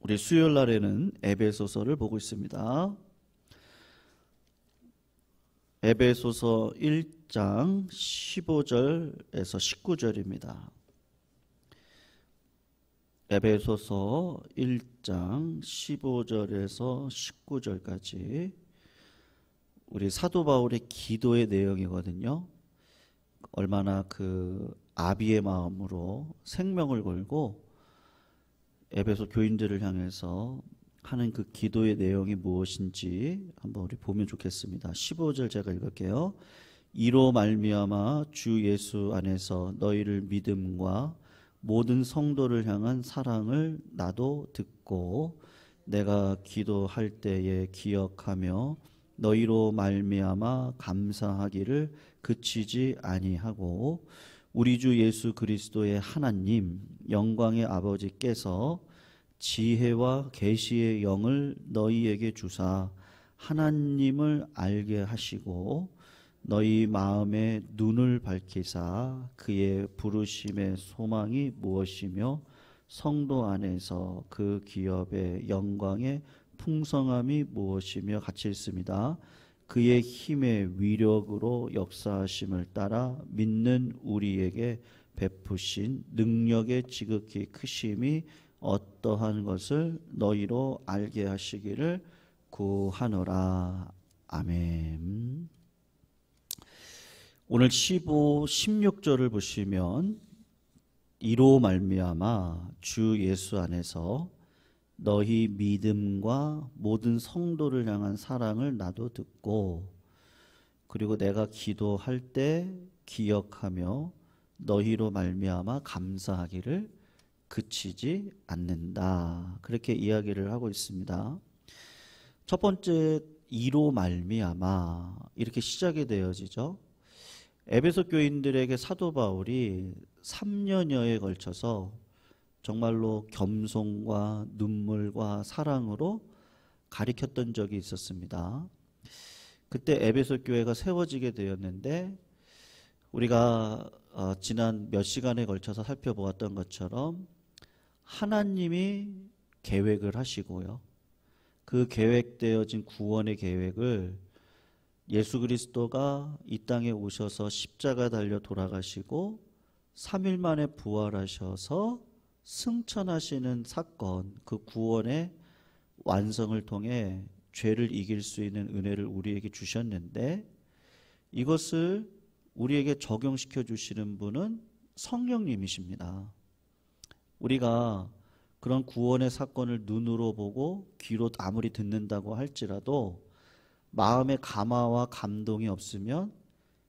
우리 수요일 날에는 에베소서를 보고 있습니다. 에베소서 1장 15절에서 19절입니다. 에베소서 1장 15절에서 19절까지 우리 사도 바울의 기도의 내용이거든요. 얼마나 그 아비의 마음으로 생명을 걸고 에베소 교인들을 향해서 하는 그 기도의 내용이 무엇인지 한번 우리 보면 좋겠습니다. 15절 제가 읽을게요. 이로 말미암아 주 예수 안에서 너희를 믿음과 모든 성도를 향한 사랑을 나도 듣고 내가 기도할 때에 기억하며 너희로 말미암아 감사하기를 그치지 아니하고 우리 주 예수 그리스도의 하나님 영광의 아버지께서 지혜와 계시의 영을 너희에게 주사 하나님을 알게 하시고 너희 마음의 눈을 밝히사 그의 부르심의 소망이 무엇이며 성도 안에서 그 기업의 영광의 풍성함이 무엇이며 같이 읽습니다. 그의 힘의 위력으로 역사하심을 따라 믿는 우리에게 베푸신 능력의 지극히 크심이 어떠한 것을 너희로 알게 하시기를 구하노라. 아멘. 오늘 15, 16절을 보시면 이로 말미암아 주 예수 안에서 너희 믿음과 모든 성도를 향한 사랑을 나도 듣고 그리고 내가 기도할 때 기억하며 너희로 말미암아 감사하기를 그치지 않는다. 그렇게 이야기를 하고 있습니다. 첫 번째 이로 말미암아 이렇게 시작이 되어지죠. 에베소 교인들에게 사도 바울이 3년여에 걸쳐서 정말로 겸손과 눈물과 사랑으로 가리켰던 적이 있었습니다. 그때 에베소 교회가 세워지게 되었는데 우리가 지난 몇 시간에 걸쳐서 살펴보았던 것처럼 하나님이 계획을 하시고요. 그 계획되어진 구원의 계획을 예수 그리스도가 이 땅에 오셔서 십자가 달려 돌아가시고 3일 만에 부활하셔서 승천하시는 사건, 그 구원의 완성을 통해 죄를 이길 수 있는 은혜를 우리에게 주셨는데 이것을 우리에게 적용시켜 주시는 분은 성령님이십니다. 우리가 그런 구원의 사건을 눈으로 보고 귀로 아무리 듣는다고 할지라도 마음의 감화와 감동이 없으면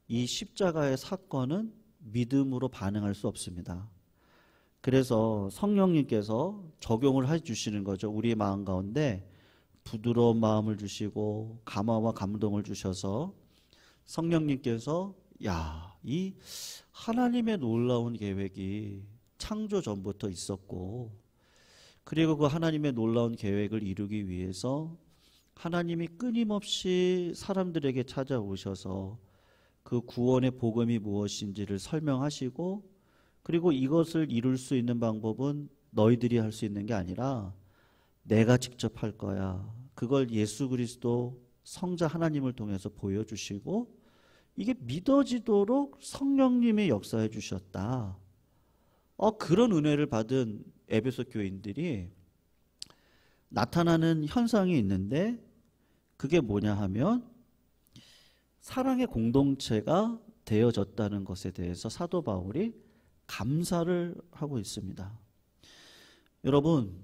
이 십자가의 사건은 믿음으로 반응할 수 없습니다. 그래서 성령님께서 적용을 해주시는 거죠. 우리의 마음 가운데 부드러운 마음을 주시고 감화와 감동을 주셔서 성령님께서 이 하나님의 놀라운 계획이 창조 전부터 있었고 그리고 그 하나님의 놀라운 계획을 이루기 위해서 하나님이 끊임없이 사람들에게 찾아오셔서 그 구원의 복음이 무엇인지를 설명하시고 그리고 이것을 이룰 수 있는 방법은 너희들이 할 수 있는 게 아니라 내가 직접 할 거야. 그걸 예수 그리스도 성자 하나님을 통해서 보여주시고 이게 믿어지도록 성령님이 역사해 주셨다. 그런 은혜를 받은 에베소 교인들이 나타나는 현상이 있는데 그게 뭐냐 하면 사랑의 공동체가 되어졌다는 것에 대해서 사도 바울이 감사를 하고 있습니다. 여러분,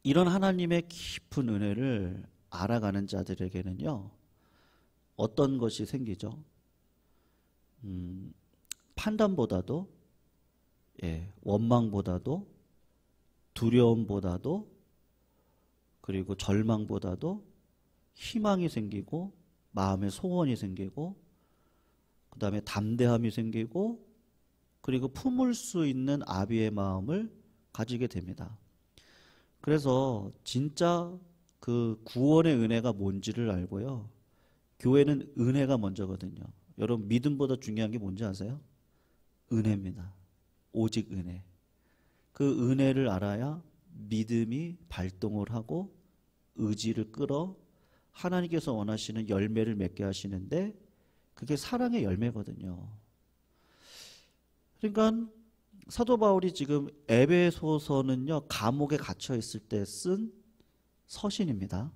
이런 하나님의 깊은 은혜를 알아가는 자들에게는요, 어떤 것이 생기죠? 판단보다도, 원망보다도, 두려움보다도, 그리고 절망보다도 희망이 생기고, 마음의 소원이 생기고, 그 다음에 담대함이 생기고, 그리고 품을 수 있는 아비의 마음을 가지게 됩니다. 그래서 진짜 그 구원의 은혜가 뭔지를 알고요. 교회는 은혜가 먼저거든요. 여러분 믿음보다 중요한 게 뭔지 아세요? 은혜입니다. 오직 은혜. 그 은혜를 알아야 믿음이 발동을 하고 의지를 끌어 하나님께서 원하시는 열매를 맺게 하시는데 그게 사랑의 열매거든요. 그러니까 사도 바울이 지금 에베소서는요, 감옥에 갇혀 있을 때 쓴 서신입니다.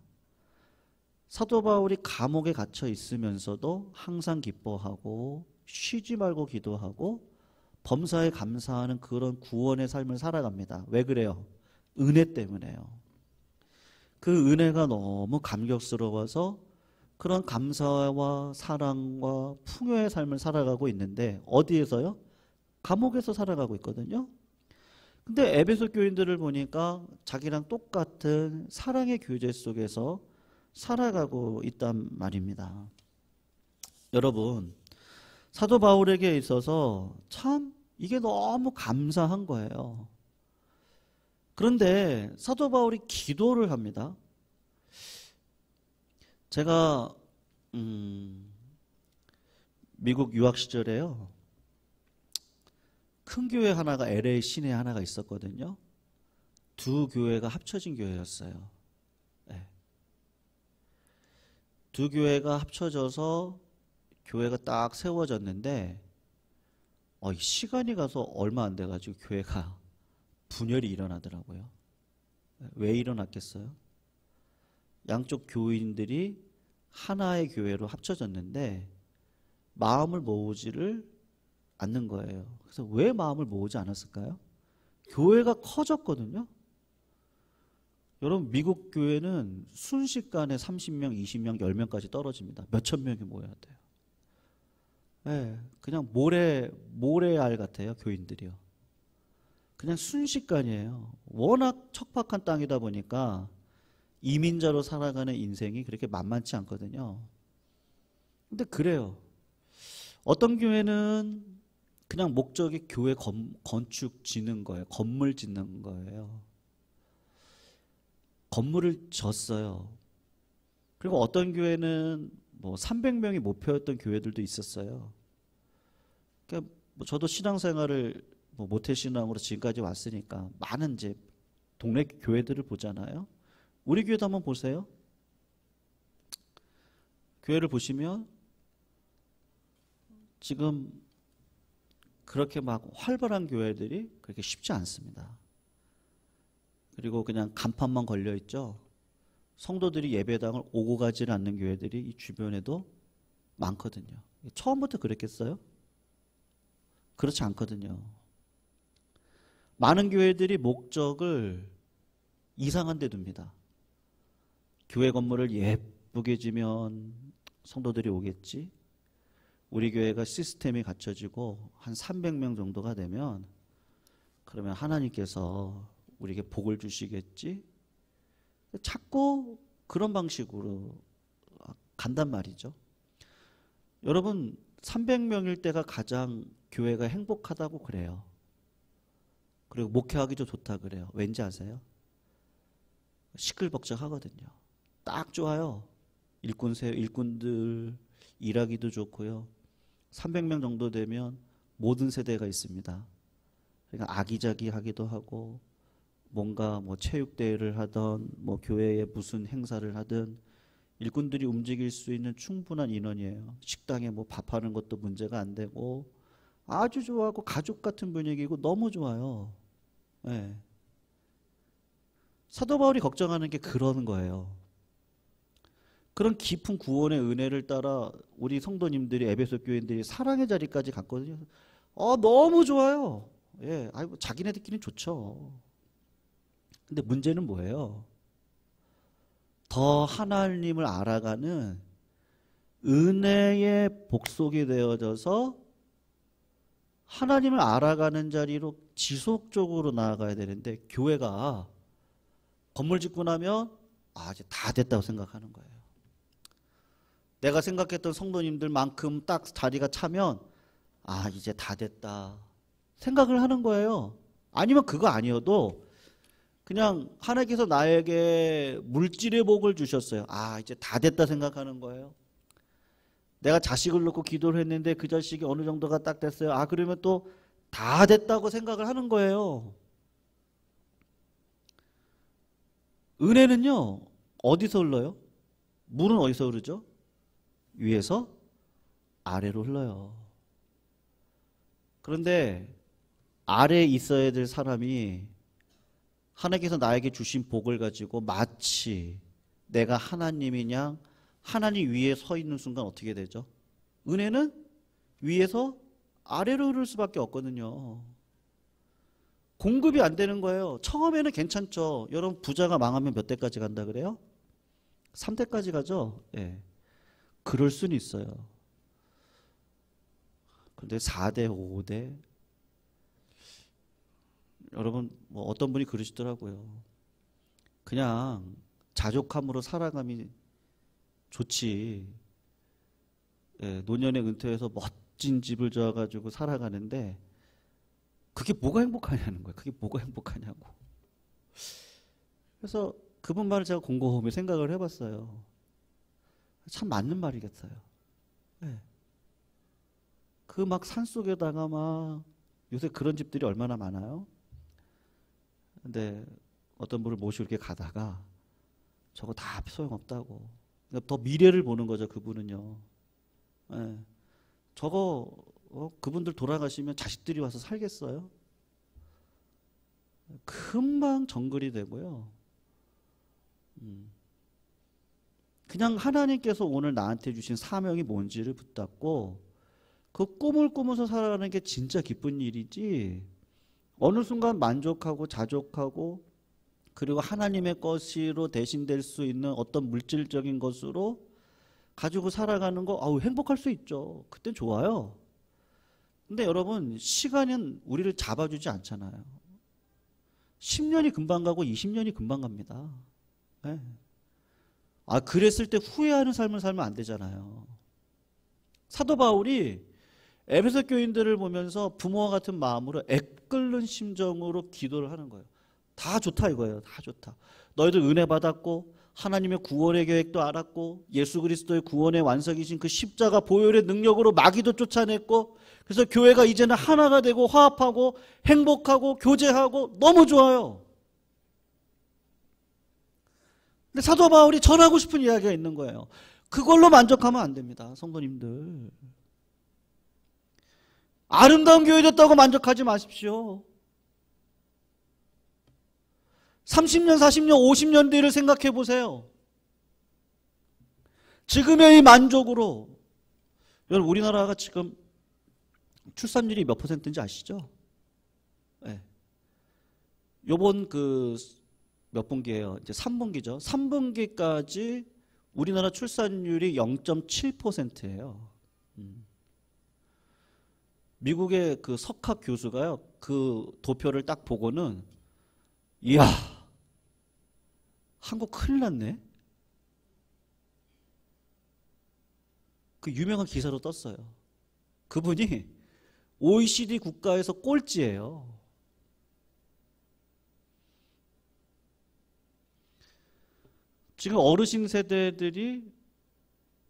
사도 바울이 감옥에 갇혀 있으면서도 항상 기뻐하고 쉬지 말고 기도하고 범사에 감사하는 그런 구원의 삶을 살아갑니다. 왜 그래요? 은혜 때문에요. 그 은혜가 너무 감격스러워서 그런 감사와 사랑과 풍요의 삶을 살아가고 있는데 어디에서요? 감옥에서 살아가고 있거든요. 근데 에베소 교인들을 보니까 자기랑 똑같은 사랑의 교제 속에서 살아가고 있단 말입니다. 여러분, 사도 바울에게 있어서 참 이게 너무 감사한 거예요. 그런데 사도 바울이 기도를 합니다. 제가 미국 유학 시절에요, 큰 교회 하나가 LA 시내에 하나가 있었거든요. 두 교회가 합쳐진 교회였어요. 네. 두 교회가 합쳐져서 교회가 딱 세워졌는데 시간이 가서 얼마 안 돼가지고 교회가 분열이 일어나더라고요. 왜 일어났겠어요? 양쪽 교인들이 하나의 교회로 합쳐졌는데 마음을 모으지를 않는 거예요. 그래서 왜 마음을 모으지 않았을까요? 교회가 커졌거든요. 여러분, 미국 교회는 순식간에 30명, 20명, 10명까지 떨어집니다. 몇천 명이 모여야 돼요. 네, 그냥 모래알 같아요, 교인들이요. 그냥 순식간이에요. 워낙 척박한 땅이다 보니까 이민자로 살아가는 인생이 그렇게 만만치 않거든요. 근데 그래요. 어떤 교회는 그냥 목적이 교회 건축 짓는 거예요. 건물 짓는 거예요. 건물을 졌어요. 그리고 어떤 교회는 300명이 목표였던 교회들도 있었어요. 그러니까 저도 신앙생활을 모태신앙으로 지금까지 왔으니까 많은 이제 동네 교회들을 보잖아요. 우리 교회도 한번 보세요. 교회를 보시면 지금 그렇게 막 활발한 교회들이 그렇게 쉽지 않습니다. 그리고 그냥 간판만 걸려 있죠. 성도들이 예배당을 오고 가지를 않는 교회들이 이 주변에도 많거든요. 처음부터 그랬겠어요? 그렇지 않거든요. 많은 교회들이 목적을 이상한 데 둡니다. 교회 건물을 예쁘게 지면 성도들이 오겠지. 우리 교회가 시스템이 갖춰지고 한 300명 정도가 되면 그러면 하나님께서 우리에게 복을 주시겠지. 자꾸 그런 방식으로 간단 말이죠. 여러분, 300명일 때가 가장 교회가 행복하다고 그래요. 그리고 목회하기도 좋다 그래요. 왠지 아세요? 시끌벅적하거든요. 딱 좋아요. 일꾼들 일하기도 좋고요. 300명 정도 되면 모든 세대가 있습니다. 그러니까 아기자기하기도 하고 뭔가 체육대회를 하던 교회에 무슨 행사를 하든 일꾼들이 움직일 수 있는 충분한 인원이에요. 식당에 밥하는 것도 문제가 안 되고 아주 좋아하고 가족 같은 분위기고 너무 좋아요. 네. 사도 바울이 걱정하는 게 그런 거예요. 그런 깊은 구원의 은혜를 따라 우리 성도님들이, 에베소 교인들이 사랑의 자리까지 갔거든요. 너무 좋아요. 예, 자기네들끼리는 좋죠. 근데 문제는 뭐예요? 더 하나님을 알아가는 은혜의 복속이 되어져서 하나님을 알아가는 자리로 지속적으로 나아가야 되는데 교회가 건물 짓고 나면 이제 다 됐다고 생각하는 거예요. 내가 생각했던 성도님들만큼 딱 자리가 차면 이제 다 됐다 생각을 하는 거예요. 아니면 그거 아니어도 그냥 하나님께서 나에게 물질의 복을 주셨어요. 이제 다 됐다 생각하는 거예요. 내가 자식을 놓고 기도를 했는데 그 자식이 어느 정도가 딱 됐어요. 그러면 또 다 됐다고 생각을 하는 거예요. 은혜는요, 어디서 흘러요? 물은 어디서 흐르죠? 위에서 아래로 흘러요. 그런데 아래에 있어야 될 사람이 하나님께서 나에게 주신 복을 가지고 마치 내가 하나님이냐, 하나님 위에 서 있는 순간 어떻게 되죠? 은혜는 위에서 아래로 흐를 수밖에 없거든요. 공급이 안 되는 거예요. 처음에는 괜찮죠. 여러분 부자가 망하면 몇 대까지 간다 그래요? 3대까지 가죠. 예. 그럴 수는 있어요. 근데 4대, 5대 여러분 뭐 어떤 분이 그러시더라고요. 그냥 자족함으로 살아감이 좋지. 예, 노년에 은퇴해서 멋진 집을 지어가지고 살아가는데 그게 뭐가 행복하냐는 거예요. 그게 뭐가 행복하냐고. 그래서 그분 말을 제가 곰곰이 생각을 해봤어요. 참 맞는 말이겠어요. 네. 그 막 산속에다가 막 요새 그런 집들이 얼마나 많아요. 근데 어떤 분을 모시고 이렇게 가다가 저거 다 소용없다고. 그러니까 더 미래를 보는 거죠. 그분은요. 네. 저거 그분들 돌아가시면 자식들이 와서 살겠어요? 금방 정글이 되고요. 그냥 하나님께서 오늘 나한테 주신 사명이 뭔지를 붙잡고 그 꿈을 꾸면서 살아가는 게 진짜 기쁜 일이지, 어느 순간 만족하고 자족하고 그리고 하나님의 것으로 대신될 수 있는 어떤 물질적인 것으로 가지고 살아가는 거, 아우 행복할 수 있죠. 그땐 좋아요. 근데 여러분 시간은 우리를 잡아주지 않잖아요. 10년이 금방 가고 20년이 금방 갑니다. 네. 아, 그랬을 때 후회하는 삶을 살면 안 되잖아요. 사도 바울이 에베소 교인들을 보면서 부모와 같은 마음으로 애끓는 심정으로 기도를 하는 거예요. 다 좋다 이거예요. 다 좋다. 너희들 은혜 받았고 하나님의 구원의 계획도 알았고 예수 그리스도의 구원의 완성이신 그 십자가 보혈의 능력으로 마귀도 쫓아냈고, 그래서 교회가 이제는 하나가 되고 화합하고 행복하고 교제하고 너무 좋아요. 근데 사도 바울이 전하고 싶은 이야기가 있는 거예요. 그걸로 만족하면 안 됩니다. 성도님들. 아름다운 교회 됐다고 만족하지 마십시오. 30년, 40년, 50년 뒤를 생각해 보세요. 지금의 이 만족으로, 여러분 우리나라가 지금 출산율이 몇 %인지 아시죠? 네. 요번 그 몇 분기예요? 이제 3분기죠. 3분기까지 우리나라 출산율이 0.7%예요. 미국의 그 석학 교수가요, 그 도표를 딱 보고는 이야, 한국 큰일 났네. 그 유명한 기사로 떴어요. 그분이 OECD 국가에서 꼴찌예요. 지금 어르신 세대들이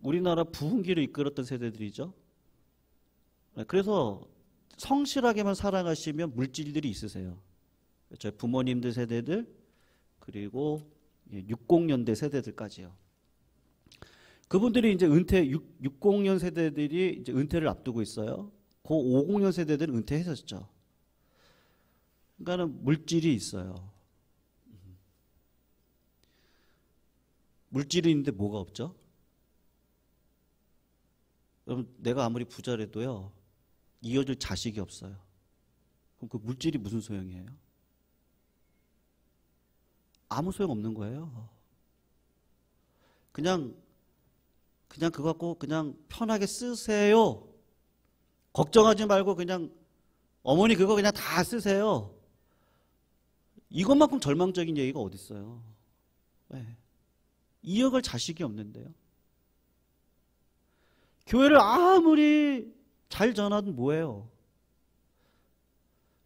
우리나라 부흥기를 이끌었던 세대들이죠. 그래서 성실하게만 살아가시면 물질들이 있으세요. 저희 부모님들 세대들, 그리고 60년대 세대들까지요. 그분들이 이제 60년 세대들이 이제 은퇴를 앞두고 있어요. 그 50년 세대들은 은퇴했었죠. 그러니까는 물질이 있어요. 물질이 있는데 뭐가 없죠? 여러분, 내가 아무리 부자라도요, 이어줄 자식이 없어요. 그럼 그 물질이 무슨 소용이에요? 아무 소용 없는 거예요. 그냥 그거 갖고 그냥 편하게 쓰세요. 걱정하지 말고 그냥 어머니 그거 그냥 다 쓰세요. 이것만큼 절망적인 얘기가 어디 있어요? 네. 이어갈 자식이 없는데요. 교회를 아무리 잘 전하든 뭐예요?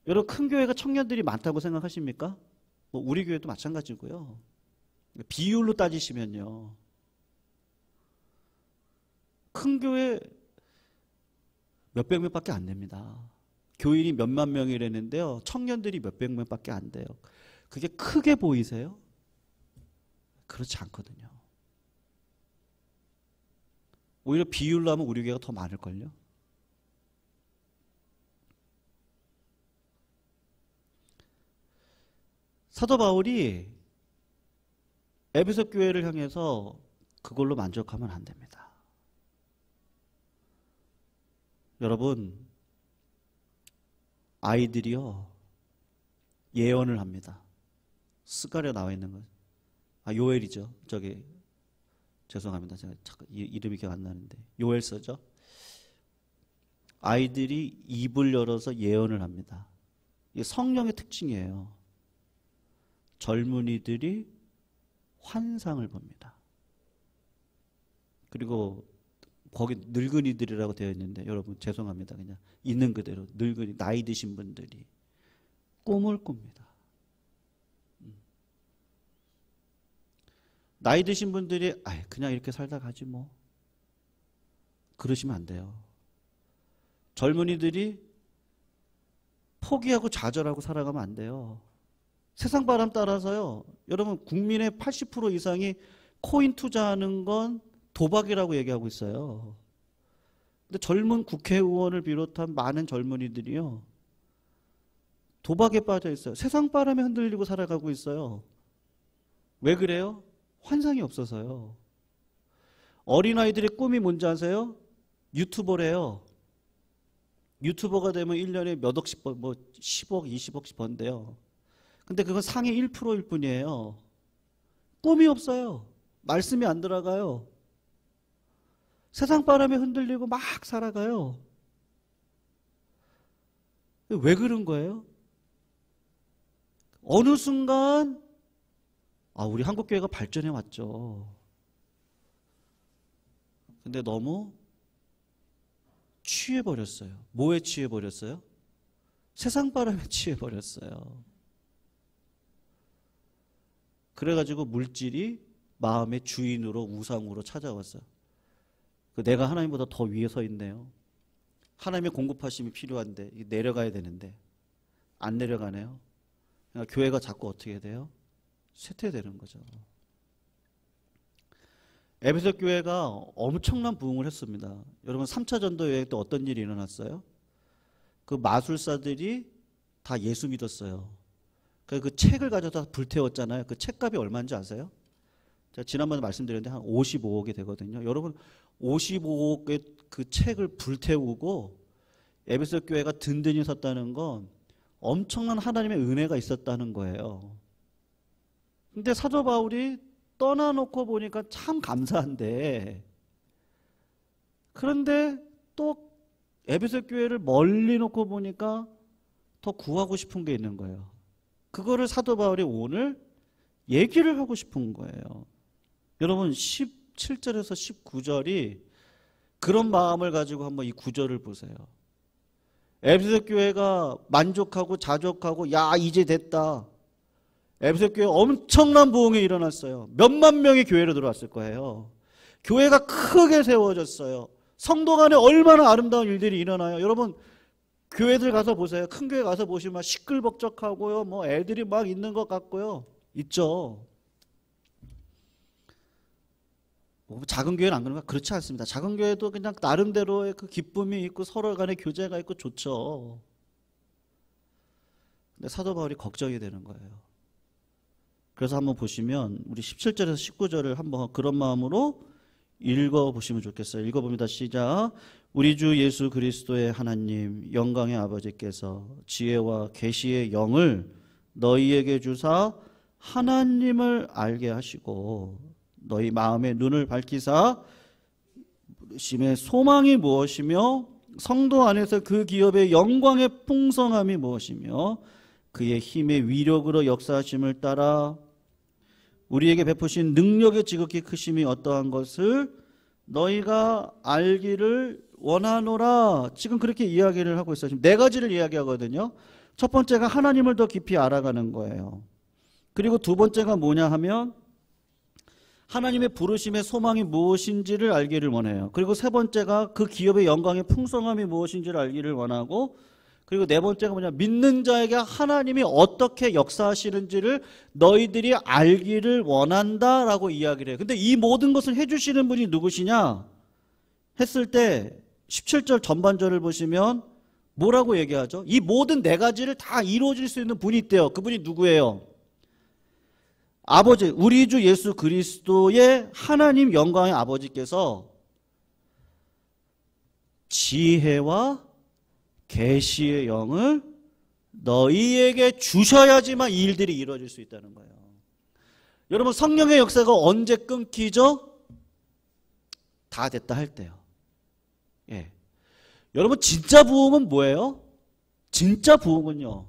여러분 큰 교회가 청년들이 많다고 생각하십니까? 뭐 우리 교회도 마찬가지고요. 비율로 따지시면요, 큰 교회 몇백 명밖에 안 됩니다. 교인이 몇만 명이라는데요, 청년들이 몇백 명밖에 안 돼요. 그게 크게 보이세요? 그렇지 않거든요. 오히려 비율로 하면 우리 교회가 더 많을걸요. 사도 바울이 에베소 교회를 향해서 그걸로 만족하면 안 됩니다. 여러분, 아이들이요 예언을 합니다. 스가랴 나와 있는 거. 요엘이죠. 저기 죄송합니다. 제가 이름이 기억 안 나는데 요엘서죠. 아이들이 입을 열어서 예언을 합니다. 이게 성령의 특징이에요. 젊은이들이 환상을 봅니다. 그리고 거기 늙은이들이라고 되어 있는데 여러분 죄송합니다. 그냥 있는 그대로 늙은이 나이 드신 분들이 꿈을 꿉니다. 나이 드신 분들이 그냥 이렇게 살다 가지 뭐 그러시면 안 돼요. 젊은이들이 포기하고 좌절하고 살아가면 안 돼요. 세상 바람 따라서요. 여러분 국민의 80% 이상이 코인 투자하는 건 도박이라고 얘기하고 있어요. 근데 젊은 국회의원을 비롯한 많은 젊은이들이요. 도박에 빠져 있어요. 세상 바람에 흔들리고 살아가고 있어요. 왜 그래요? 환상이 없어서요. 어린아이들의 꿈이 뭔지 아세요? 유튜버래요. 유튜버가 되면 1년에 몇 억씩 뭐 10억, 20억씩 번대요. 근데 그건 상위 1%일 뿐이에요. 꿈이 없어요. 말씀이 안 들어가요. 세상 바람에 흔들리고 막 살아가요. 왜 그런 거예요? 어느 순간 우리 한국교회가 발전해 왔죠. 근데 너무 취해버렸어요. 뭐에 취해버렸어요? 세상 바람에 취해버렸어요. 그래가지고 물질이 마음의 주인으로 우상으로 찾아왔어요. 내가 하나님보다 더 위에 서 있네요. 하나님의 공급하심이 필요한데 내려가야 되는데 안 내려가네요. 그러니까 교회가 자꾸 어떻게 돼요? 쇠퇴되는 거죠. 에베소 교회가 엄청난 부흥을 했습니다. 여러분 3차 전도 여행 때 어떤 일이 일어났어요? 그 마술사들이 다 예수 믿었어요. 그 책을 가져다 불태웠잖아요. 그 책값이 얼마인지 아세요? 제가 지난번에 말씀드렸는데 한 55억이 되거든요. 여러분 55억의 그 책을 불태우고 에베소 교회가 든든히 섰다는 건 엄청난 하나님의 은혜가 있었다는 거예요. 근데 사도 바울이 떠나놓고 보니까 참 감사한데, 그런데 또 에베소 교회를 멀리 놓고 보니까 더 구하고 싶은 게 있는 거예요. 그거를 사도 바울이 오늘 얘기를 하고 싶은 거예요. 여러분 17절에서 19절이 그런 마음을 가지고 한번 이 구절을 보세요. 에베소 교회가 만족하고 자족하고 이제 됐다. 에베소 교회 엄청난 부흥이 일어났어요. 몇만 명이 교회로 들어왔을 거예요. 교회가 크게 세워졌어요. 성도 간에 얼마나 아름다운 일들이 일어나요. 여러분 교회들 가서 보세요. 큰 교회 가서 보시면 시끌벅적하고요. 뭐 애들이 막 있는 것 같고요. 있죠. 작은 교회는 안 그런가? 그렇지 않습니다. 작은 교회도 그냥 나름대로의 그 기쁨이 있고 서로 간에 교제가 있고 좋죠. 근데 사도 바울이 걱정이 되는 거예요. 그래서 한번 보시면 우리 17절에서 19절을 한번 그런 마음으로 읽어보시면 좋겠어요. 읽어봅니다. 시작. 우리 주 예수 그리스도의 하나님 영광의 아버지께서 지혜와 계시의 영을 너희에게 주사 하나님을 알게 하시고 너희 마음의 눈을 밝히사 부르심의 소망이 무엇이며 성도 안에서 그 기업의 영광의 풍성함이 무엇이며 그의 힘의 위력으로 역사하심을 따라 우리에게 베푸신 능력의 지극히 크심이 어떠한 것을 너희가 알기를 원하노라. 지금 그렇게 이야기를 하고 있어요. 지금 네 가지를 이야기하거든요. 첫 번째가 하나님을 더 깊이 알아가는 거예요. 그리고 두 번째가 뭐냐 하면 하나님의 부르심의 소망이 무엇인지를 알기를 원해요. 그리고 세 번째가 그 기업의 영광의 풍성함이 무엇인지를 알기를 원하고, 그리고 네 번째가 뭐냐, 믿는 자에게 하나님이 어떻게 역사하시는지를 너희들이 알기를 원한다라고 이야기를 해요. 근데 이 모든 것을 해주시는 분이 누구시냐 했을 때 17절 전반절을 보시면 뭐라고 얘기하죠? 이 모든 네 가지를 다 이루어질 수 있는 분이 있대요. 그분이 누구예요? 아버지, 우리 주 예수 그리스도의 하나님 영광의 아버지께서 지혜와 계시의 영을 너희에게 주셔야지만 이 일들이 이루어질 수 있다는 거예요. 여러분, 성령의 역사가 언제 끊기죠? 다 됐다 할 때요. 예. 여러분, 진짜 부흥은 뭐예요? 진짜 부흥은요,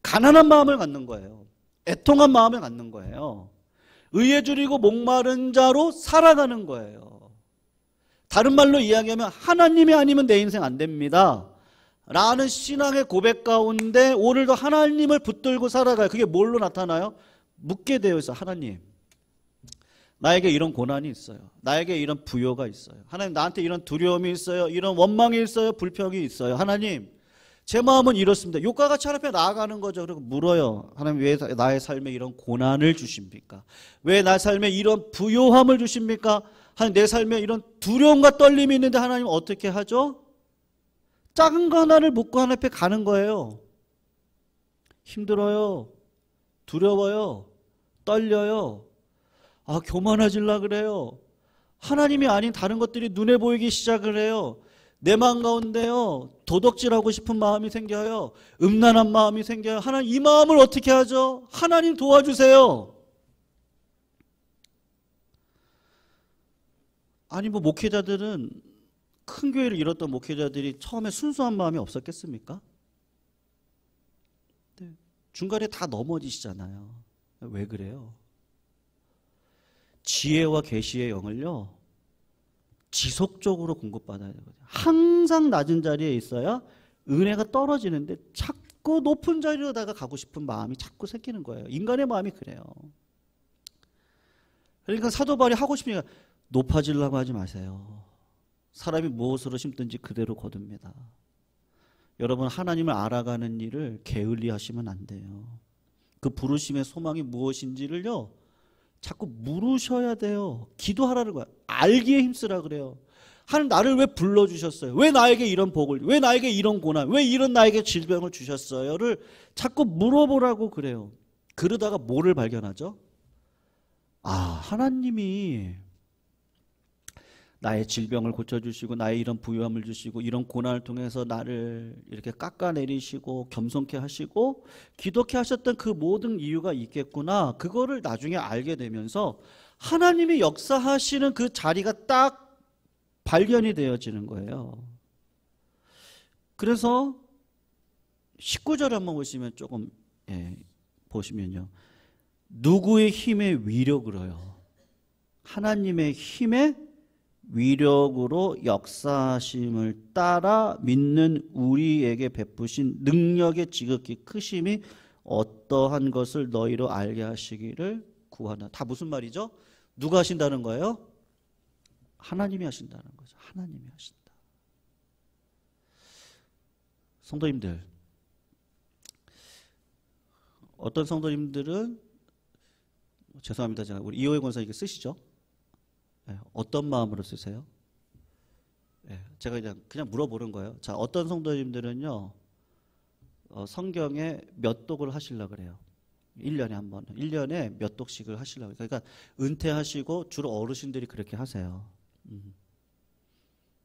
가난한 마음을 갖는 거예요. 애통한 마음을 갖는 거예요. 의에 줄이고 목마른 자로 살아가는 거예요. 다른 말로 이야기하면 하나님이 아니면 내 인생 안 됩니다 라는 신앙의 고백 가운데 오늘도 하나님을 붙들고 살아가요. 그게 뭘로 나타나요? 묻게 되어 있어요. 하나님, 나에게 이런 고난이 있어요. 나에게 이런 부요가 있어요. 하나님, 나한테 이런 두려움이 있어요. 이런 원망이 있어요. 불평이 있어요. 하나님, 제 마음은 이렇습니다. 욕과 같이 하나님 앞에 나아가는 거죠. 그리고 물어요. 하나님, 왜 나의 삶에 이런 고난을 주십니까? 왜 나의 삶에 이런 부요함을 주십니까? 하나님, 내 삶에 이런 두려움과 떨림이 있는데 하나님 어떻게 하죠? 작은 거 하나를 묻고 하나님 앞에 가는 거예요. 힘들어요. 두려워요. 떨려요. 아, 교만해질라 그래요. 하나님이 아닌 다른 것들이 눈에 보이기 시작을 해요. 내 마음 가운데요, 도덕질하고 싶은 마음이 생겨요. 음란한 마음이 생겨요. 하나님, 이 마음을 어떻게 하죠? 하나님 도와주세요. 아니, 뭐 목회자들은, 큰 교회를 이뤘던 목회자들이 처음에 순수한 마음이 없었겠습니까? 네. 중간에 다 넘어지시잖아요. 왜 그래요? 지혜와 계시의 영을요, 지속적으로 공급받아야 되거든요. 항상 낮은 자리에 있어야 은혜가 떨어지는데 자꾸 높은 자리로다가 가고 싶은 마음이 자꾸 생기는 거예요. 인간의 마음이 그래요. 그러니까 사도 바울이 하고 싶으니까 높아지려고 하지 마세요. 사람이 무엇으로 심든지 그대로 거둡니다. 여러분, 하나님을 알아가는 일을 게을리 하시면 안 돼요. 그 부르심의 소망이 무엇인지를요, 자꾸 물으셔야 돼요. 기도하라는 거야. 알기에 힘쓰라 그래요. 하나님, 나를 왜 불러주셨어요? 왜 나에게 이런 복을, 왜 나에게 이런 고난, 왜 이런 나에게 질병을 주셨어요?를 자꾸 물어보라고 그래요. 그러다가 뭐를 발견하죠? 아, 하나님이 나의 질병을 고쳐주시고 나의 이런 부유함을 주시고 이런 고난을 통해서 나를 이렇게 깎아내리시고 겸손케 하시고 기독케 하셨던 그 모든 이유가 있겠구나. 그거를 나중에 알게 되면서 하나님이 역사하시는 그 자리가 딱 발견이 되어지는 거예요. 그래서 19절 한번 보시면 조금 보시면요, 누구의 힘에 위력으로요? 하나님의 힘에 위력으로 역사하심을 따라 믿는 우리에게 베푸신 능력의 지극히 크심이 어떠한 것을 너희로 알게 하시기를 구하나. 다 무슨 말이죠? 누가 하신다는 거예요? 하나님이 하신다는 거죠. 하나님이 하신다. 성도님들, 어떤 성도님들은, 죄송합니다, 제가 우리 이호의 권사님께 쓰시죠? 네, 어떤 마음으로 쓰세요? 네, 제가 그냥 물어보는 거예요. 자, 어떤 성도님들은요, 성경에 몇 독을 하시려고 그래요. 1년에 한 번, 1년에 몇 독씩을 하시려고. 그러니까 은퇴하시고 주로 어르신들이 그렇게 하세요.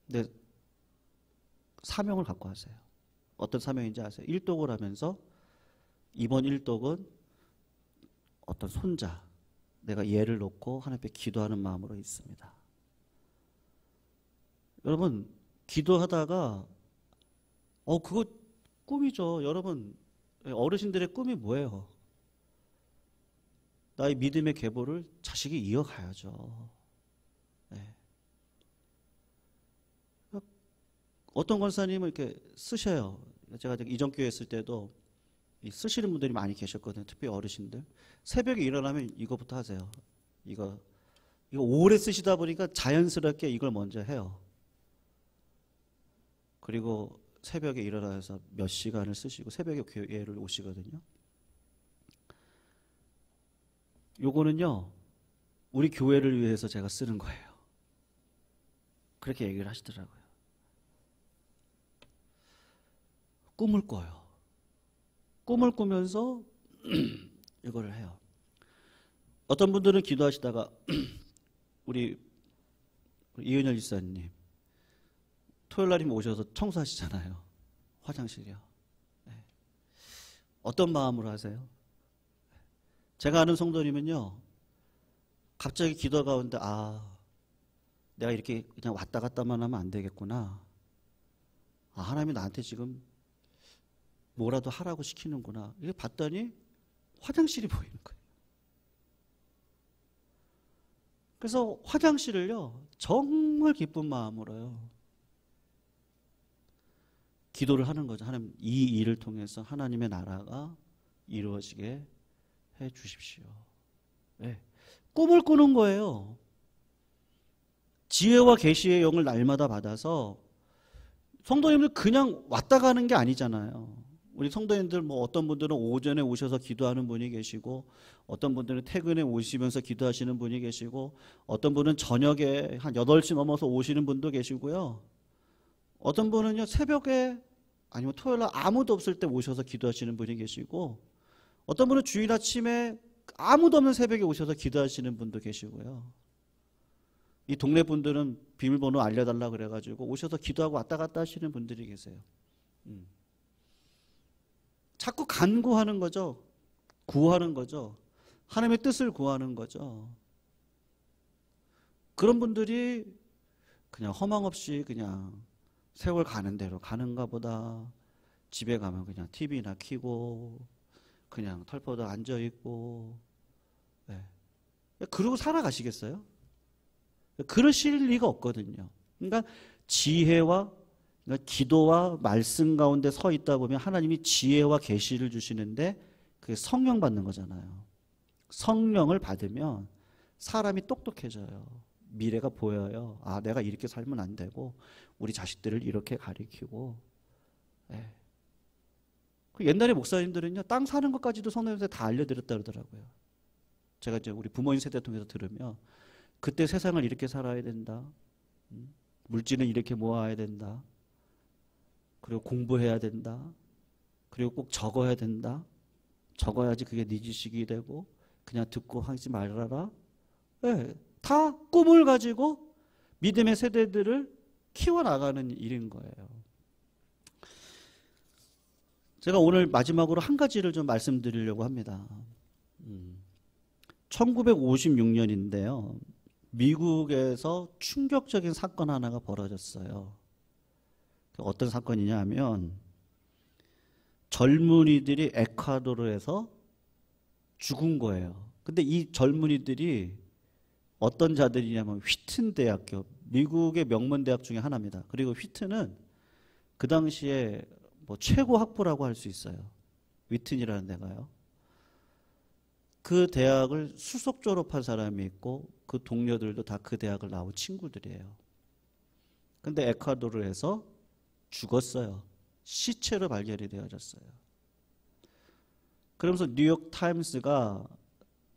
근데 사명을 갖고 하세요. 어떤 사명인지 아세요? 1독을 하면서 이번 1독은 어떤 손자, 내가 얘를 놓고 하나님 앞에 기도하는 마음으로 있습니다. 여러분, 기도하다가 그거 꿈이죠. 여러분, 어르신들의 꿈이 뭐예요? 나의 믿음의 계보를 자식이 이어가야죠. 네. 어떤 권사님은 이렇게 쓰셔요. 제가 이전 교회 있을 때도 쓰시는 분들이 많이 계셨거든요. 특히 어르신들. 새벽에 일어나면 이거부터 하세요. 이거 오래 쓰시다 보니까 자연스럽게 이걸 먼저 해요. 그리고 새벽에 일어나서 몇 시간을 쓰시고 새벽에 교회를 오시거든요. 요거는요, 우리 교회를 위해서 제가 쓰는 거예요. 그렇게 얘기를 하시더라고요. 꿈을 꿔요. 꿈을 꾸면서 이거를 해요. 어떤 분들은 기도하시다가 우리 이은열 집사님 토요일 날이면 오셔서 청소하시잖아요. 화장실이요. 네. 어떤 마음으로 하세요? 제가 아는 성도님은요, 갑자기 기도 가운데 내가 이렇게 그냥 왔다 갔다만 하면 안 되겠구나. 하나님이 나한테 지금 뭐라도 하라고 시키는구나. 이렇게 봤더니 화장실이 보이는 거예요. 그래서 화장실을요, 정말 기쁜 마음으로요, 기도를 하는 거죠. 하나님, 이 일을 통해서 하나님의 나라가 이루어지게 해 주십시오. 네. 꿈을 꾸는 거예요. 지혜와 계시의 영을 날마다 받아서 성도님들 그냥 왔다 가는 게 아니잖아요. 우리 성도님들 뭐 어떤 분들은 오전에 오셔서 기도하는 분이 계시고, 어떤 분들은 퇴근에 오시면서 기도하시는 분이 계시고, 어떤 분은 저녁에 한 8시 넘어서 오시는 분도 계시고요. 어떤 분은요, 새벽에 아니면 토요일 날 아무도 없을 때 오셔서 기도하시는 분이 계시고, 어떤 분은 주일 아침에 아무도 없는 새벽에 오셔서 기도하시는 분도 계시고요. 이 동네 분들은 비밀번호 알려달라 그래가지고 오셔서 기도하고 왔다 갔다 하시는 분들이 계세요. 자꾸 간구하는 거죠. 구하는 거죠. 하나님의 뜻을 구하는 거죠. 그런 분들이 그냥 허망 없이 그냥 세월 가는 대로 가는가 보다. 집에 가면 그냥 TV나 켜고 그냥 털포도 앉아있고, 네. 그러고 살아가시겠어요? 그러실 리가 없거든요. 그러니까 지혜와, 그러니까 기도와 말씀 가운데 서 있다 보면 하나님이 지혜와 계시를 주시는데 그게 성령 받는 거잖아요. 성령을 받으면 사람이 똑똑해져요. 미래가 보여요. 내가 이렇게 살면 안 되고 우리 자식들을 이렇게 가리키고. 네. 옛날에 목사님들은요, 땅 사는 것까지도 성령님한테 다 알려드렸다 그러더라고요. 제가 이제 우리 부모님 세대 통해서 들으면 그때 세상을 이렇게 살아야 된다. 물질은 이렇게 모아야 된다. 그리고 공부해야 된다. 그리고 꼭 적어야 된다. 적어야지 그게 네 지식이 되고 그냥 듣고 하지 말아라. 네, 다 꿈을 가지고 믿음의 세대들을 키워나가는 일인 거예요. 제가 오늘 마지막으로 한 가지를 좀 말씀드리려고 합니다. 1956년인데요. 미국에서 충격적인 사건 하나가 벌어졌어요. 어떤 사건이냐 하면 젊은이들이 에콰도르에서 죽은 거예요. 근데 이 젊은이들이 어떤 자들이냐면 휘튼 대학교, 미국의 명문 대학 중에 하나입니다. 그리고 휘튼은 그 당시에 뭐 최고 학부라고 할 수 있어요. 휘튼이라는 데가요. 그 대학을 수석 졸업한 사람이 있고 그 동료들도 다 그 대학을 나온 친구들이에요. 근데 에콰도르에서 죽었어요. 시체로 발견이 되어졌어요. 그러면서 뉴욕 타임스가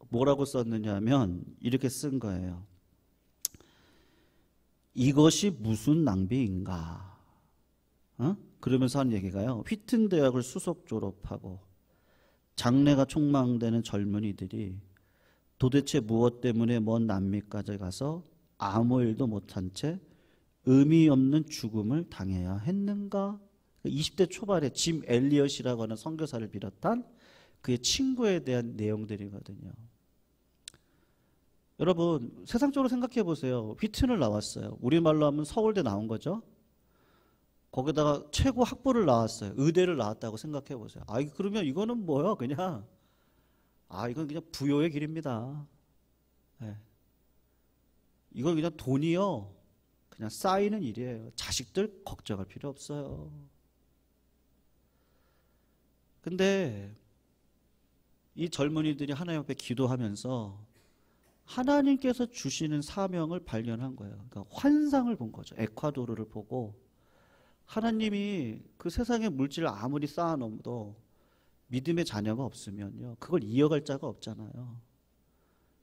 뭐라고 썼느냐 하면 이렇게 쓴 거예요. 이것이 무슨 낭비인가? 그러면서 하는 얘기가요. 휘튼 대학을 수석 졸업하고 장래가 촉망되는 젊은이들이 도대체 무엇 때문에 먼 남미까지 가서 아무 일도 못한 채 의미 없는 죽음을 당해야 했는가? 20대 초반에 짐 엘리엇이라고 하는 선교사를 비롯한 그의 친구에 대한 내용들이거든요. 여러분, 세상적으로 생각해 보세요. 휘튼을 나왔어요. 우리말로 하면 서울대 나온 거죠. 거기다가 최고 학부를 나왔어요. 의대를 나왔다고 생각해 보세요. 그러면 이거는 뭐야? 그냥 이건 그냥 부요의 길입니다. 네. 이건 그냥 돈이요, 그냥 쌓이는 일이에요. 자식들 걱정할 필요 없어요. 근데 이 젊은이들이 하나님 앞에 기도하면서 하나님께서 주시는 사명을 발견한 거예요. 그러니까 환상을 본 거죠. 에콰도르를 보고 하나님이 그 세상의 물질을 아무리 쌓아놓어도 믿음의 자녀가 없으면요, 그걸 이어갈 자가 없잖아요.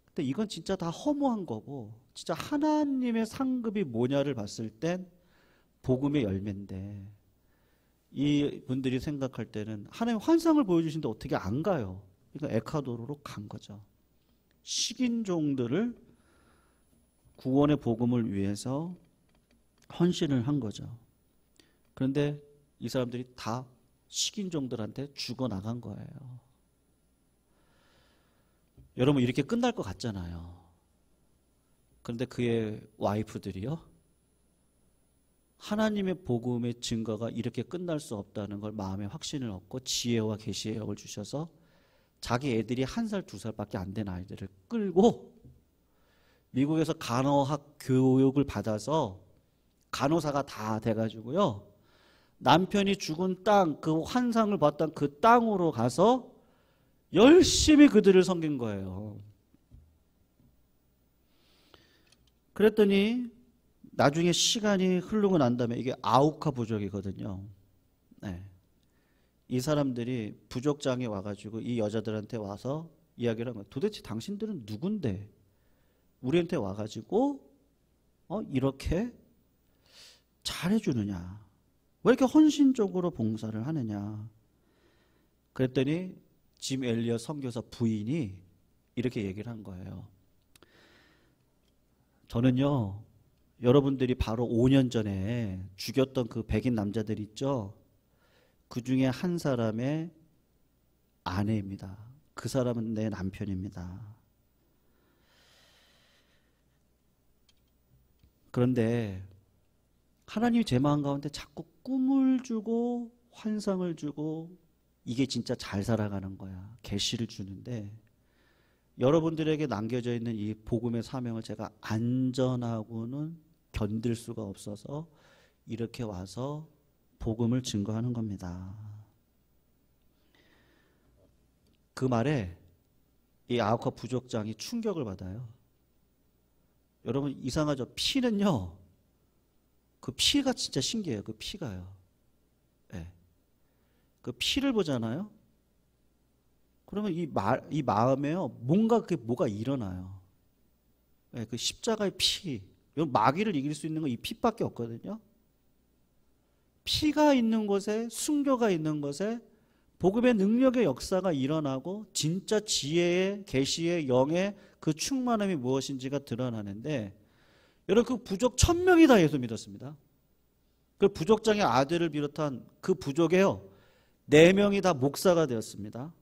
근데 이건 진짜 다 허무한 거고, 진짜 하나님의 상급이 뭐냐를 봤을 땐 복음의 열매인데, 이 분들이 생각할 때는 하나님 환상을 보여주시는데 어떻게 안 가요? 그러니까 에콰도르로 간 거죠. 식인종들을 구원의 복음을 위해서 헌신을 한 거죠. 그런데 이 사람들이 다 식인종들한테 죽어나간 거예요. 여러분, 이렇게 끝날 것 같잖아요. 그런데 그의 와이프들이요, 하나님의 복음의 증거가 이렇게 끝날 수 없다는 걸 마음에 확신을 얻고 지혜와 계시의 영을 주셔서 자기 애들이 1살, 2살밖에 안 된 아이들을 끌고 미국에서 간호학 교육을 받아서 간호사가 다 돼가지고요, 남편이 죽은 땅, 그 환상을 봤던 그 땅으로 가서 열심히 그들을 섬긴 거예요. 그랬더니 나중에 시간이 흐르고 난 다음에, 이게 아우카 부족이거든요. 네. 이 사람들이 부족장에 와가지고 이 여자들한테 와서 이야기를 한 거예요. 도대체 당신들은 누군데 우리한테 와가지고 이렇게 잘해주느냐, 왜 이렇게 헌신적으로 봉사를 하느냐. 그랬더니 짐 엘리엇 선교사 부인이 이렇게 얘기를 한 거예요. 저는요, 여러분들이 바로 5년 전에 죽였던 그 백인 남자들 있죠? 그 중에 한 사람의 아내입니다. 그 사람은 내 남편입니다. 그런데 하나님이 제 마음 가운데 자꾸 꿈을 주고 환상을 주고, 이게 진짜 잘 살아가는 거야. 계시를 주는데, 여러분들에게 남겨져 있는 이 복음의 사명을 제가 안전하고는 견딜 수가 없어서 이렇게 와서 복음을 증거하는 겁니다. 그 말에 이 아우카 부족장이 충격을 받아요. 여러분, 이상하죠? 피는요, 그 피가 진짜 신기해요. 그 피가요. 네. 그 피를 보잖아요. 그러면 이 마음에요, 뭐가 일어나요. 네, 그 십자가의 피, 마귀를 이길 수 있는 건 이 피밖에 없거든요. 피가 있는 곳에, 순교가 있는 곳에 복음의 능력의 역사가 일어나고 진짜 지혜의, 계시의, 영의 그 충만함이 무엇인지가 드러나는데, 여러분, 그 부족 1000명이 다 예수 믿었습니다. 그 부족장의 아들을 비롯한 그 부족에요, 4명이 다 목사가 되었습니다.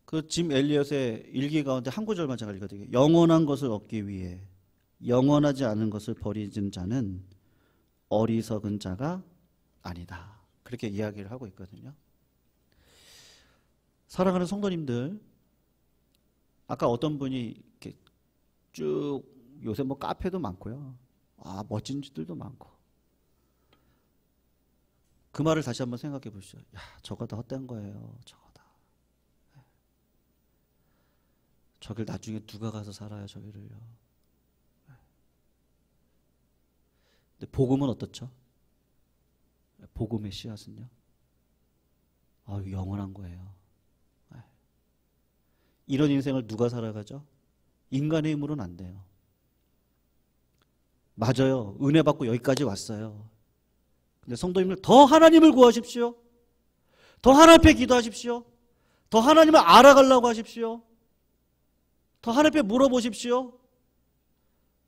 그 짐 엘리엇의 일기 가운데 한 구절만 제가 읽어드릴게요. 영원한 것을 얻기 위해 영원하지 않은 것을 버리는 자는 어리석은 자가 아니다. 그렇게 이야기를 하고 있거든요. 사랑하는 성도님들, 아까 어떤 분이 이렇게 쭉, 요새 뭐 카페도 많고요, 멋진 짓들도 많고, 그 말을 다시 한번 생각해 보시죠. 야, 저거 다 헛된 거예요. 저거 다. 저길 나중에 누가 가서 살아요, 저기를요. 근데 복음은 어떻죠? 복음의 씨앗은요, 영원한 거예요. 이런 인생을 누가 살아가죠? 인간의 힘으로는 안 돼요. 맞아요. 은혜 받고 여기까지 왔어요. 근데 성도님들, 더 하나님을 구하십시오. 더 하나님 앞에 기도하십시오. 더 하나님을 알아가려고 하십시오. 더 하나님 앞에 물어보십시오.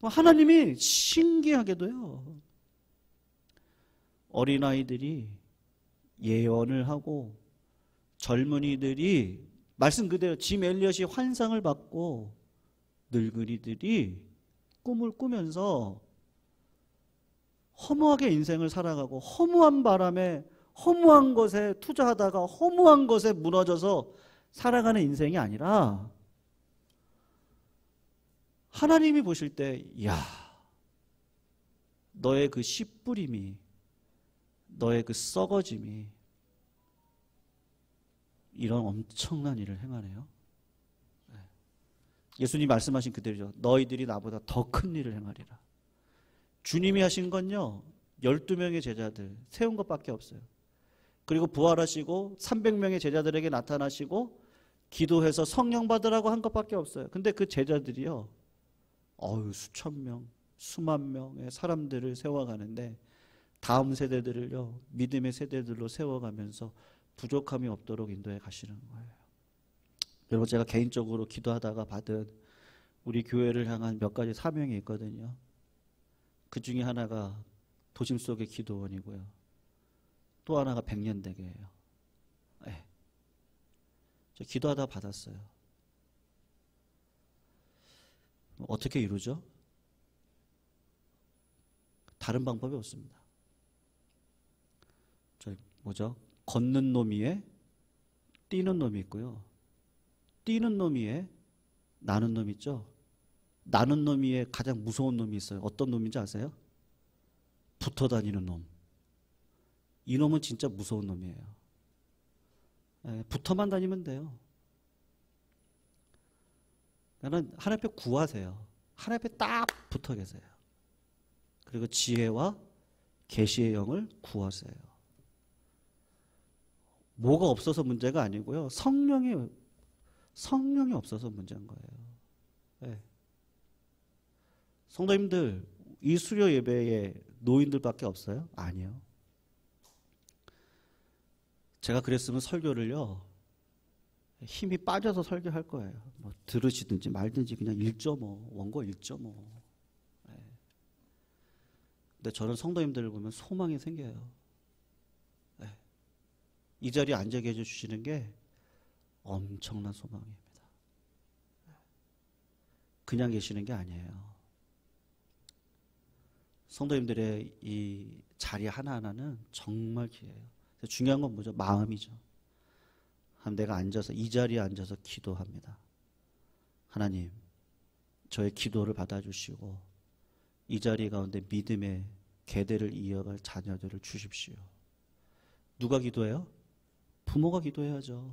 하나님이 신기하게도요, 어린아이들이 예언을 하고 젊은이들이 말씀 그대로 짐 엘리엇이 환상을 받고 늙은이들이 꿈을 꾸면서 허무하게 인생을 살아가고, 허무한 바람에 허무한 것에 투자하다가 허무한 것에 무너져서 살아가는 인생이 아니라, 하나님이 보실 때, 야, 너의 그 씨 뿌림이, 너의 그 썩어짐이 이런 엄청난 일을 행하네요. 예수님이 말씀하신 그대로죠. 너희들이 나보다 더 큰 일을 행하리라. 주님이 하신 건요, 12명의 제자들 세운 것밖에 없어요. 그리고 부활하시고 300명의 제자들에게 나타나시고 기도해서 성령 받으라고 한 것밖에 없어요. 근데 그 제자들이요, 수천 명, 수만 명의 사람들을 세워가는데 다음 세대들을요, 믿음의 세대들로 세워가면서 부족함이 없도록 인도해 가시는 거예요. 여러분, 제가 개인적으로 기도하다가 받은 우리 교회를 향한 몇 가지 사명이 있거든요. 그 중에 하나가 도심 속의 기도원이고요. 또 하나가 백년대교예요. 네. 저 기도하다 받았어요. 어떻게 이루죠? 다른 방법이 없습니다. 걷는 놈 위에 뛰는 놈이 있고요. 뛰는 놈 위에 나는 놈 있죠. 나는 놈 위에 가장 무서운 놈이 있어요. 어떤 놈인지 아세요? 붙어 다니는 놈. 이 놈은 진짜 무서운 놈이에요. 붙어만 다니면 돼요. 나는 하나님 앞에 구하세요. 하나님 앞에 딱 붙어 계세요. 그리고 지혜와 계시의 영을 구하세요. 뭐가 없어서 문제가 아니고요. 성령이 없어서 문제인 거예요. 네. 성도님들, 이 수료 예배에 노인들밖에 없어요? 아니요. 제가 그랬으면 설교를요, 힘이 빠져서 설교할 거예요. 뭐 들으시든지 말든지 그냥 1.5, 원고 1.5. 네. 근데 저는 성도님들을 보면 소망이 생겨요. 네. 이 자리에 앉아 계셔 주시는 게 엄청난 소망입니다. 그냥 계시는 게 아니에요. 성도님들의 이 자리 하나하나는 정말 귀해요. 중요한 건 뭐죠? 마음이죠. 내가 앉아서, 이 자리에 앉아서 기도합니다. 하나님, 저의 기도를 받아주시고 이 자리 가운데 믿음의 계대를 이어갈 자녀들을 주십시오. 누가 기도해요? 부모가 기도해야죠.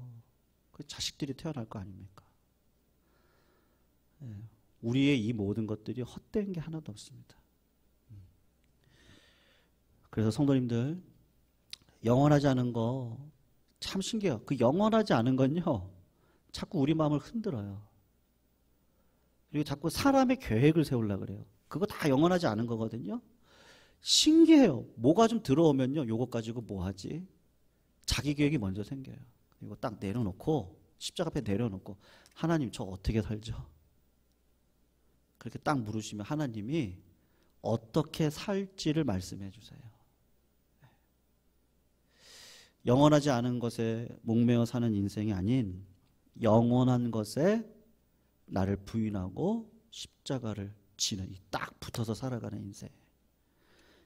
그 자식들이 태어날 거 아닙니까? 우리의 이 모든 것들이 헛된 게 하나도 없습니다. 그래서 성도님들, 영원하지 않은 거 참 신기해요. 그 영원하지 않은 건요, 자꾸 우리 마음을 흔들어요. 그리고 자꾸 사람의 계획을 세우려고 그래요. 그거 다 영원하지 않은 거거든요. 신기해요. 뭐가 좀 들어오면요, 요거 가지고 뭐 하지? 자기 계획이 먼저 생겨요. 그리고 딱 내려놓고, 십자가 앞에 내려놓고, 하나님 저 어떻게 살죠? 그렇게 딱 물으시면 하나님이 어떻게 살지를 말씀해 주세요. 영원하지 않은 것에 목매어 사는 인생이 아닌 영원한 것에 나를 부인하고 십자가를 지는, 딱 붙어서 살아가는 인생.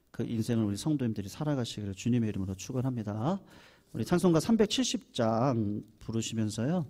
그 인생을 우리 성도님들이 살아가시기를 주님의 이름으로 축원합니다. 우리 찬송가 370장 부르시면서요,